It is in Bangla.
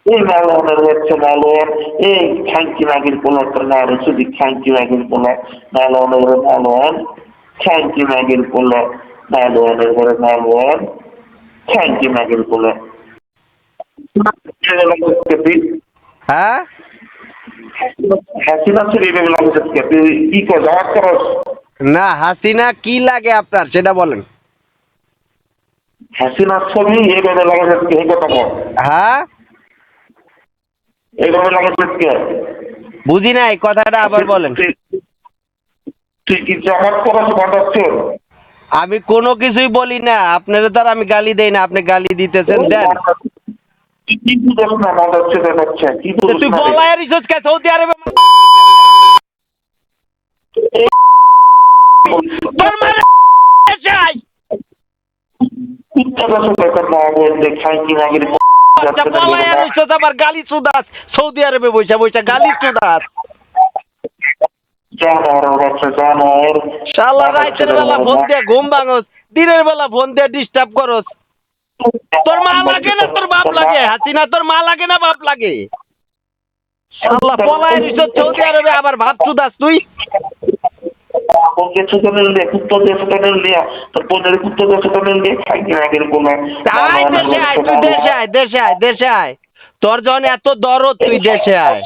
এই মালনের হচ্ছে মালন, এই খাঙ্কি নাগির পোলা তোর নাম শুধু খাঙ্কি নাগির পোলা, মালনের মালন, খাঙ্কি নাগির পোলা, মালনের ঘরে মালন, খাঙ্কি নাগির পোলা। হ্যাঁ হাসিনা ছবি লাগছে তুই কি কর জবাব করস? না হাসিনা কি লাগে আপনার সেটা বলেন। হাসিনার ছবি এইভাবে লাগাচ্ছে এই কথা বল, হ্যাঁ এইভাবে লাগাচ্ছে। বুঝি নাই কথাটা আবার বলেন। তুই কি জবাব করস বাঁধাচ্ছ? আমি কোনো কিছুই বলি না, আপনাদের দ্বারা আমি গালি দেই না, আপনি গালি দিতেছেন দেন। কি বুঝস না বাঁধাচ্ছে দেখাচ্ছে কি বুঝস তুই না? বলাই রিসোর্স কে সৌদি আরবে তোর মানে চাই আচ্ছা বলাই রিসোর্স আবার গালি সুদাস সৌদি আরবে বইসা বইসা গালি সুদাস শালা রাতের বেলা ফোন দিয়ে ঘুম ভাঙস, দিনের বেলা ফোন দিয়ে ডিস্টার্ব করস। তোর মা লাগে না তোর বাপ লাগে? হাসিনা তোর মা লাগে না বাপ লাগে? শালা পলায় রিসোর্স সৌদি আরবে আবার ভাত সুদাস তুই। আয় দেশে আয়, তুই দেশে আয়, দেশে আয়, দেশে আয়। তোর যখন এত দরদ তুই দেশে আয়।